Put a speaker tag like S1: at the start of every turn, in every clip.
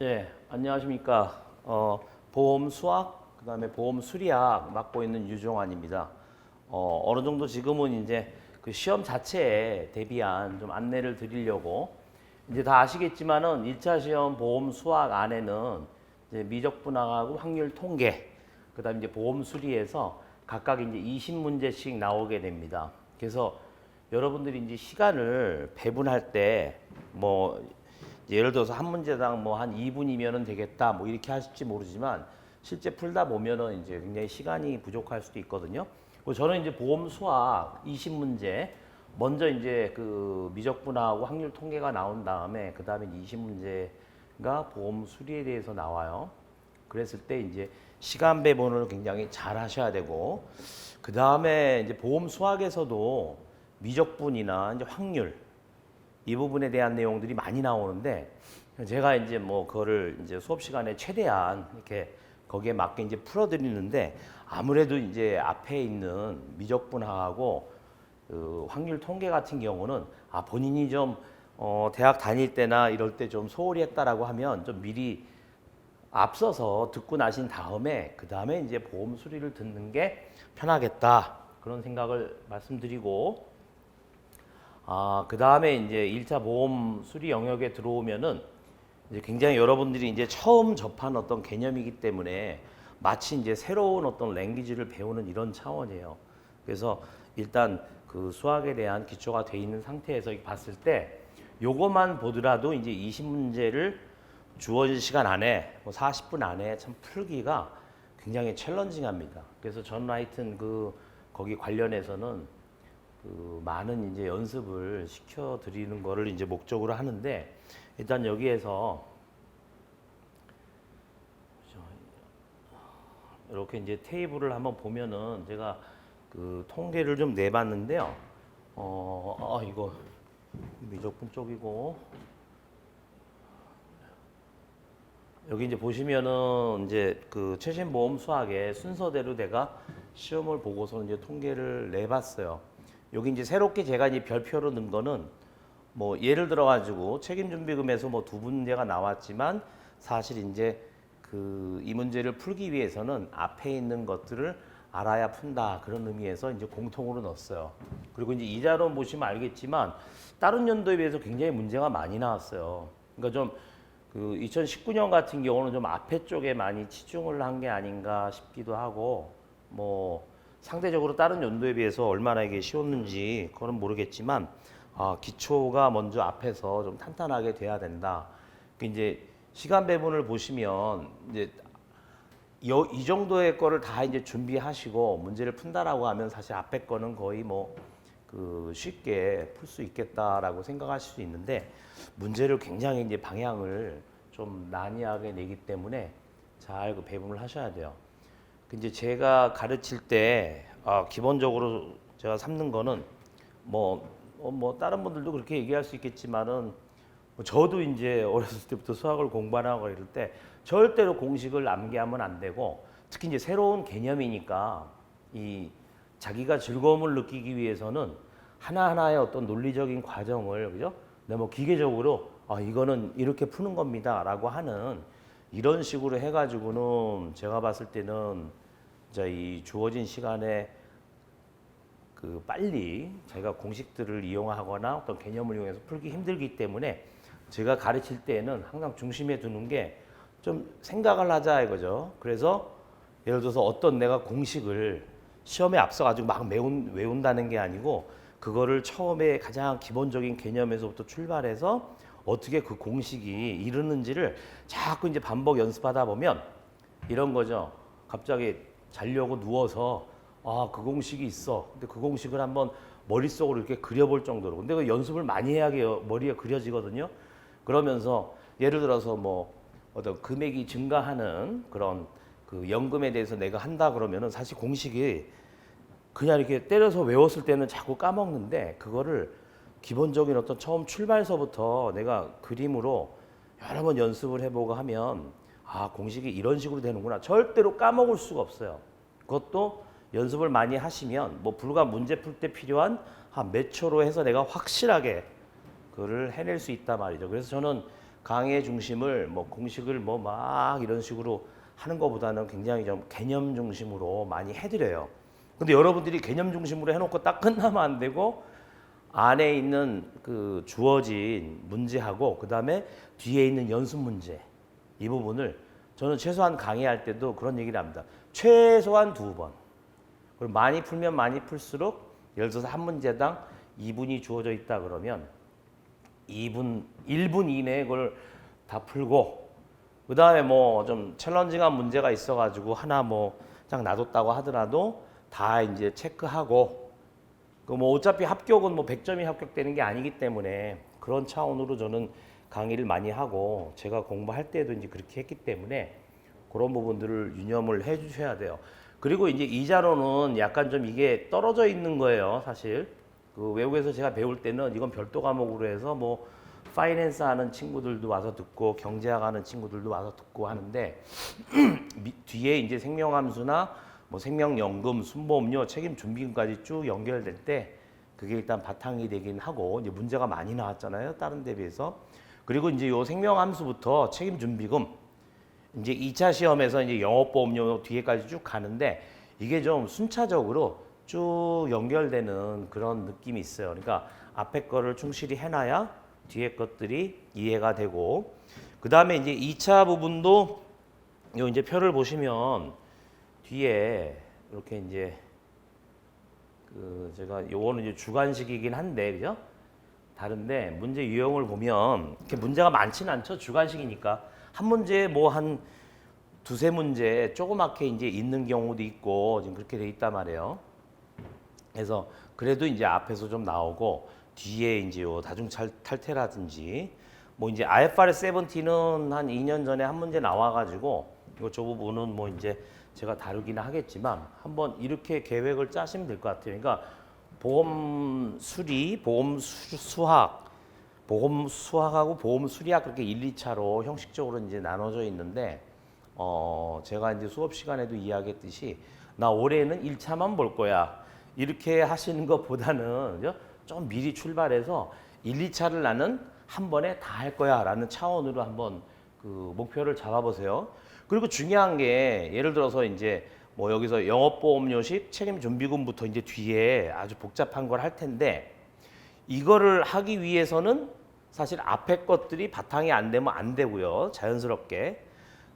S1: 예, 안녕하십니까. 보험 수학, 그다음에 보험 수리학 맡고 있는 유종환입니다. 어느 정도 지금은 이제 그 시험 자체에 대비한 좀 안내를 드리려고 이제 다 아시겠지만은 1차 시험 보험 수학 안에는 이제 미적 분학하고 확률 통계, 그다음에 이제 보험 수리에서 각각 이제 20문제씩 나오게 됩니다. 그래서 여러분들이 이제 시간을 배분할 때뭐 예를 들어서 한 문제당 뭐 한 2분이면은 되겠다 뭐 이렇게 하실지 모르지만 실제 풀다 보면은 이제 굉장히 시간이 부족할 수도 있거든요. 그리고 저는 이제 보험 수학 20문제 먼저 이제 그 미적분하고 확률 통계가 나온 다음에 그 다음에 20문제가 보험 수리에 대해서 나와요. 그랬을 때 이제 시간 배분을 굉장히 잘 하셔야 되고 그 다음에 이제 보험 수학에서도 미적분이나 이제 확률 이 부분에 대한 내용들이 많이 나오는데 제가 이제 뭐 그거를 이제 수업 시간에 최대한 이렇게 거기에 맞게 이제 풀어드리는데 아무래도 이제 앞에 있는 미적분하고 그 확률 통계 같은 경우는 본인이 좀 대학 다닐 때나 이럴 때 좀 소홀히 했다라고 하면 좀 미리 앞서서 듣고 나신 다음에 그 다음에 이제 보험 수리를 듣는 게 편하겠다 그런 생각을 말씀드리고 그 다음에 이제 1차 보험 수리 영역에 들어오면은 이제 굉장히 여러분들이 이제 처음 접한 어떤 개념이기 때문에 마치 이제 새로운 어떤 랭귀지를 배우는 이런 차원이에요. 그래서 일단 그 수학에 대한 기초가 돼 있는 상태에서 봤을 때 요거만 보더라도 이제 20문제를 주어진 시간 안에 뭐 40분 안에 참 풀기가 굉장히 챌린징합니다. 그래서 저는 하여튼 그 거기 관련해서는 그 많은 이제 연습을 시켜 드리는 거를 이제 목적으로 하는데 일단 여기에서 이렇게 이제 테이블을 한번 보면은 제가 그 통계를 좀 내봤는데요. 이거 미적분 쪽이고 여기 이제 보시면은 이제 그 최신 보험 수학의 순서대로 내가 시험을 보고서 이제 통계를 내봤어요. 여기 이제 새롭게 제가 이제 별표로 넣은 거는 뭐 예를 들어 가지고 책임준비금에서 뭐 두 문제가 나왔지만 사실 이제 그 이 문제를 풀기 위해서는 앞에 있는 것들을 알아야 푼다 그런 의미에서 이제 공통으로 넣었어요. 그리고 이제 이 자료 보시면 알겠지만 다른 연도에 비해서 굉장히 문제가 많이 나왔어요. 그러니까 좀 그 2019년 같은 경우는 좀 앞에 쪽에 많이 치중을 한 게 아닌가 싶기도 하고 뭐 상대적으로 다른 연도에 비해서 얼마나 이게 쉬웠는지 그거는 모르겠지만 기초가 먼저 앞에서 좀 탄탄하게 돼야 된다. 이제 시간 배분을 보시면 이제 이 정도의 거를 다 이제 준비하시고 문제를 푼다라고 하면 사실 앞에 거는 거의 뭐 그 쉽게 풀 수 있겠다라고 생각하실 수 있는데 문제를 굉장히 이제 방향을 좀 난이하게 내기 때문에 잘 그 배분을 하셔야 돼요. 이제 제가 가르칠 때 기본적으로 제가 삼는 거는 뭐 다른 분들도 그렇게 얘기할 수 있겠지만은 뭐 저도 이제 어렸을 때부터 수학을 공부하고 이럴 때 절대로 공식을 암기하면 안 되고 특히 이제 새로운 개념이니까 이 자기가 즐거움을 느끼기 위해서는 하나하나의 어떤 논리적인 과정을 그죠? 근데 뭐 기계적으로 이거는 이렇게 푸는 겁니다라고 하는 이런 식으로 해가지고는 제가 봤을 때는 이제 이 주어진 시간에 그 빨리 제가 공식들을 이용하거나 어떤 개념을 이용해서 풀기 힘들기 때문에 제가 가르칠 때에는 항상 중심에 두는 게 좀 생각을 하자 이거죠. 그래서 예를 들어서 어떤 내가 공식을 시험에 앞서 가지고 막 외운다는 게 아니고 그거를 처음에 가장 기본적인 개념에서부터 출발해서 어떻게 그 공식이 이르는지를 자꾸 이제 반복 연습하다 보면 이런 거죠. 갑자기 자려고 누워서 그 공식이 있어. 근데 그 공식을 한번 머릿속으로 이렇게 그려볼 정도로. 근데 그 연습을 많이 해야 머리에 그려지거든요. 그러면서 예를 들어서 뭐 어떤 금액이 증가하는 그런 그 연금에 대해서 내가 한다 그러면은 사실 공식이 그냥 이렇게 때려서 외웠을 때는 자꾸 까먹는데 그거를 기본적인 어떤 처음 출발서부터 내가 그림으로 여러 번 연습을 해보고 하면 공식이 이런 식으로 되는구나. 절대로 까먹을 수가 없어요. 그것도 연습을 많이 하시면 뭐 불과 문제 풀 때 필요한 한 몇 초로 해서 내가 확실하게 그걸 해낼 수 있단 말이죠. 그래서 저는 강의 중심을 뭐 공식을 뭐 막 이런 식으로 하는 것보다는 굉장히 좀 개념 중심으로 많이 해드려요. 근데 여러분들이 개념 중심으로 해놓고 딱 끝나면 안 되고 안에 있는 그 주어진 문제하고 그 다음에 뒤에 있는 연습 문제 이 부분을 저는 최소한 강의할 때도 그런 얘기를 합니다. 최소한 2번. 그리고 많이 풀면 많이 풀수록 예를 들어서 한 문제당 2분이 주어져 있다 그러면 1분 이내에 그걸 다 풀고 그 다음에 뭐 좀 챌린징한 문제가 있어가지고 하나 뭐 그냥 놔뒀다고 하더라도 다 이제 체크하고 그 뭐 어차피 합격은 뭐 100점이 합격되는 게 아니기 때문에 그런 차원으로 저는 강의를 많이 하고 제가 공부할 때도 이제 그렇게 했기 때문에 그런 부분들을 유념을 해 주셔야 돼요. 그리고 이제 이 자료는 약간 좀 이게 떨어져 있는 거예요, 사실. 그 외국에서 제가 배울 때는 이건 별도 과목으로 해서 뭐 파이낸스 하는 친구들도 와서 듣고 경제학 하는 친구들도 와서 듣고 하는데 뒤에 이제 생명함수나 뭐 생명연금, 순보험료, 책임준비금까지 쭉 연결될 때 그게 일단 바탕이 되긴 하고 이제 문제가 많이 나왔잖아요, 다른 데 비해서. 그리고 이제 요 생명함수부터 책임준비금 이제 2차 시험에서 이제 영업보험료 뒤에까지 쭉 가는데 이게 좀 순차적으로 쭉 연결되는 그런 느낌이 있어요. 그러니까 앞에 거를 충실히 해놔야 뒤에 것들이 이해가 되고 그 다음에 이제 2차 부분도 요 이제 표를 보시면 뒤에 이렇게 이제 그 제가 요거는 이제 주관식이긴 한데 그죠? 다른데 문제 유형을 보면 이렇게 문제가 많지는 않죠. 주관식이니까 한 문제에 뭐 한 두세 문제 조그맣게 이제 있는 경우도 있고 지금 그렇게 돼 있단 말이에요. 그래서 그래도 이제 앞에서 좀 나오고 뒤에 이제 요 다중 탈퇴라든지 뭐 이제 IFRS 17은 한 2년 전에 한 문제 나와가지고 이거 저 부분은 뭐 이제 제가 다루기는 하겠지만 한번 이렇게 계획을 짜시면 될 것 같아요. 그러니까 보험 수리, 보험 수학, 보험 수학하고 보험 수리학 그렇게 1, 2차로 형식적으로 이제 나눠져 있는데 제가 이제 수업 시간에도 이야기했듯이 나 올해는 1차만 볼 거야. 이렇게 하시는 것보다는 그죠? 좀 미리 출발해서 1, 2차를 나는 한 번에 다 할 거야라는 차원으로 한번 그 목표를 잡아보세요. 그리고 중요한 게 예를 들어서 이제 뭐 여기서 영업보험료식 책임준비금부터 이제 뒤에 아주 복잡한 걸 할 텐데 이거를 하기 위해서는 사실 앞에 것들이 바탕이 안 되면 안 되고요. 자연스럽게.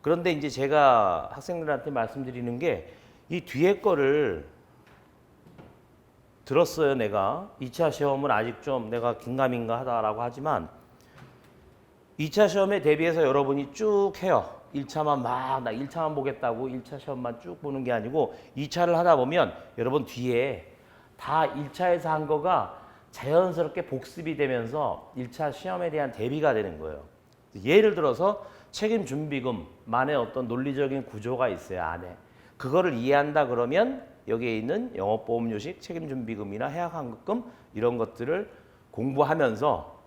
S1: 그런데 이제 제가 학생들한테 말씀드리는 게 이 뒤에 거를 들었어요, 내가. 2차 시험은 아직 좀 내가 긴가민가 하다라고 하지만 2차 시험에 대비해서 여러분이 쭉 해요. 1차만 막 나 1차만 보겠다고 1차 시험만 쭉 보는 게 아니고 2차를 하다 보면 여러분 뒤에 다 1차에서 한 거가 자연스럽게 복습이 되면서 1차 시험에 대한 대비가 되는 거예요. 예를 들어서 책임준비금만의 어떤 논리적인 구조가 있어요, 안에. 그거를 이해한다 그러면 여기에 있는 영업보험료식 책임준비금이나 해약환급금 이런 것들을 공부하면서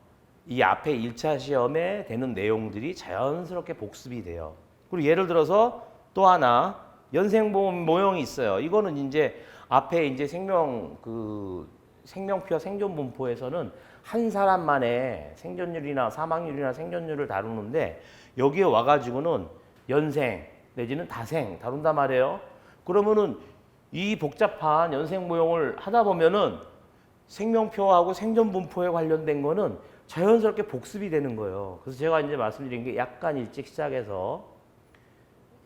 S1: 이 앞에 1차 시험에 되는 내용들이 자연스럽게 복습이 돼요. 그리고 예를 들어서 또 하나 연생보험 모형이 있어요. 이거는 이제 앞에 이제 생명표 생존분포에서는 한 사람만의 생존율이나 사망률이나 생존율을 다루는데 여기에 와가지고는 연생 내지는 다생 다룬단 말이에요. 그러면은 이 복잡한 연생 모형을 하다 보면은 생명표하고 생존분포에 관련된 거는 자연스럽게 복습이 되는 거예요. 그래서 제가 이제 말씀드린 게 약간 일찍 시작해서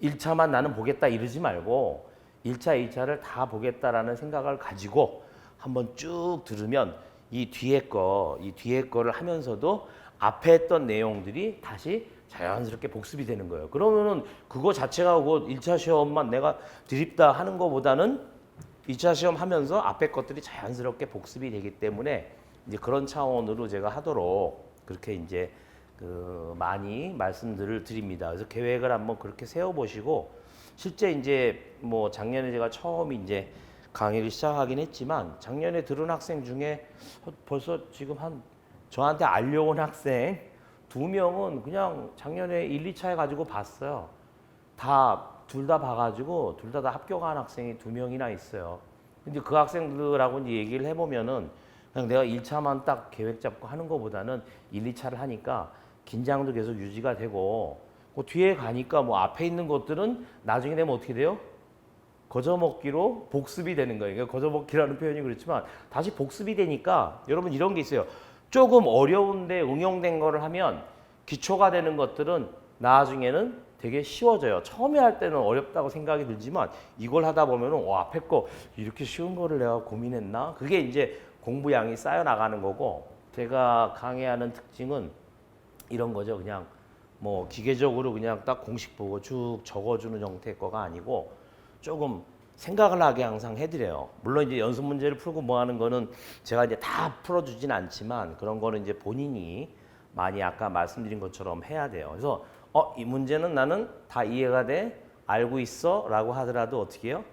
S1: 1차만 나는 보겠다 이러지 말고 1차, 2차를 다 보겠다라는 생각을 가지고 한번 쭉 들으면 이 뒤에 거를 하면서도 앞에 했던 내용들이 다시 자연스럽게 복습이 되는 거예요. 그러면은 그거 자체가 그 1차 시험만 내가 드립다 하는 것보다는 2차 시험 하면서 앞에 것들이 자연스럽게 복습이 되기 때문에 이제 그런 차원으로 제가 하도록 그렇게 이제 그 많이 말씀들을 드립니다. 그래서 계획을 한번 그렇게 세워 보시고 실제 이제 뭐 작년에 제가 처음 이제 강의를 시작하긴 했지만 작년에 들은 학생 중에 벌써 지금 한 저한테 알려온 학생 2명은 그냥 작년에 1, 2차에 가지고 봤어요. 둘 다 봐가지고 둘 다 합격한 학생이 2명이나 있어요. 근데 그 학생들하고 이제 얘기를 해보면은 그냥 내가 1차만 딱 계획 잡고 하는 것보다는 1, 2차를 하니까 긴장도 계속 유지가 되고 그 뒤에 가니까 뭐 앞에 있는 것들은 나중에 되면 어떻게 돼요? 거저먹기로 복습이 되는 거예요. 그러니까 거저먹기라는 표현이 그렇지만 다시 복습이 되니까 여러분 이런 게 있어요. 조금 어려운데 응용된 거를 하면 기초가 되는 것들은 나중에는 되게 쉬워져요. 처음에 할 때는 어렵다고 생각이 들지만 이걸 하다 보면은 앞에 거 이렇게 쉬운 거를 내가 고민했나? 그게 이제 공부량이 쌓여 나가는 거고 제가 강의하는 특징은 이런 거죠. 그냥 뭐 기계적으로 그냥 딱 공식 보고 쭉 적어주는 형태의 거가 아니고 조금 생각을 하게 항상 해드려요. 물론 이제 연습 문제를 풀고 뭐 하는 거는 제가 이제 다 풀어주진 않지만 그런 거는 이제 본인이 많이 아까 말씀드린 것처럼 해야 돼요. 그래서 이 문제는 나는 다 이해가 돼, 알고 있어 라고 하더라도 어떻게 해요?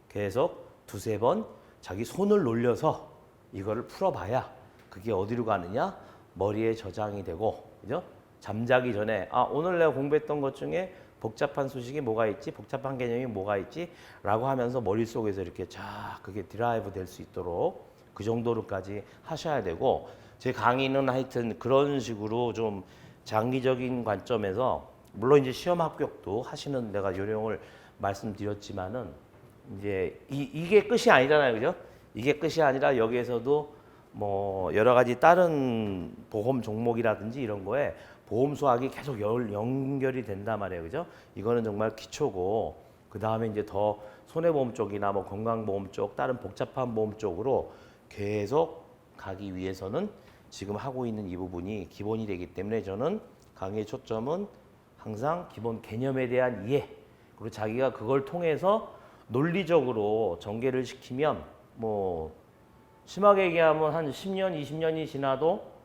S1: 계속 두세 번 자기 손을 놀려서 이거를 풀어봐야 그게 어디로 가느냐? 머리에 저장이 되고, 그죠? 잠자기 전에 오늘 내가 공부했던 것 중에 복잡한 수식이 뭐가 있지? 복잡한 개념이 뭐가 있지? 라고 하면서 머릿속에서 이렇게 쫙 그게 드라이브 될 수 있도록 그 정도로까지 하셔야 되고 제 강의는 하여튼 그런 식으로 좀 장기적인 관점에서 물론 이제 시험 합격도 하시는 내가 요령을 말씀드렸지만은 이제 이게 끝이 아니잖아요. 그죠? 이게 끝이 아니라 여기에서도 뭐 여러 가지 다른 보험 종목이라든지 이런 거에 보험 수학이 계속 연결이 된단 말이에요. 그죠? 이거는 정말 기초고 그다음에 이제 더 손해보험 쪽이나 뭐 건강보험 쪽 다른 복잡한 보험 쪽으로 계속 가기 위해서는 지금 하고 있는 이 부분이 기본이 되기 때문에 저는 강의의 초점은 항상 기본 개념에 대한 이해 그리고 자기가 그걸 통해서 논리적으로 전개를 시키면 뭐 심하게 얘기하면 한 10년, 20년이 지나도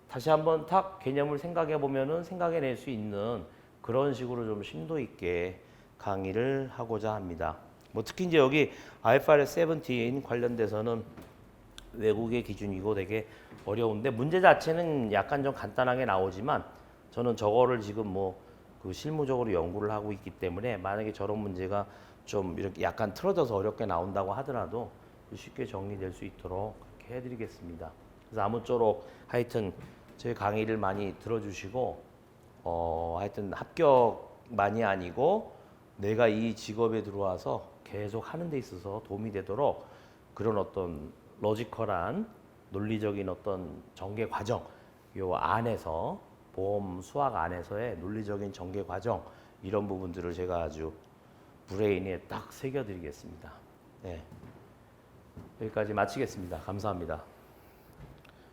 S1: 다시 한번 탁 개념을 생각해 보면은 생각해낼 수 있는 그런 식으로 좀 심도 있게 강의를 하고자 합니다. 뭐 특히 이제 여기 IFRS 17 관련돼서는 외국의 기준이고 되게 어려운데 문제 자체는 약간 좀 간단하게 나오지만 저는 저거를 지금 뭐 그 실무적으로 연구를 하고 있기 때문에 만약에 저런 문제가 좀 이렇게 약간 틀어져서 어렵게 나온다고 하더라도 쉽게 정리될 수 있도록 그렇게 해드리겠습니다. 그래서 아무쪼록 하여튼 저희 강의를 많이 들어주시고 하여튼 합격만이 아니고 내가 이 직업에 들어와서 계속 하는 데 있어서 도움이 되도록 그런 어떤 로지컬한 논리적인 어떤 전개 과정 요 안에서 보험 수학 안에서의 논리적인 전개 과정 이런 부분들을 제가 아주 브레인에 딱 새겨드리겠습니다. 네. 여기까지 마치겠습니다. 감사합니다.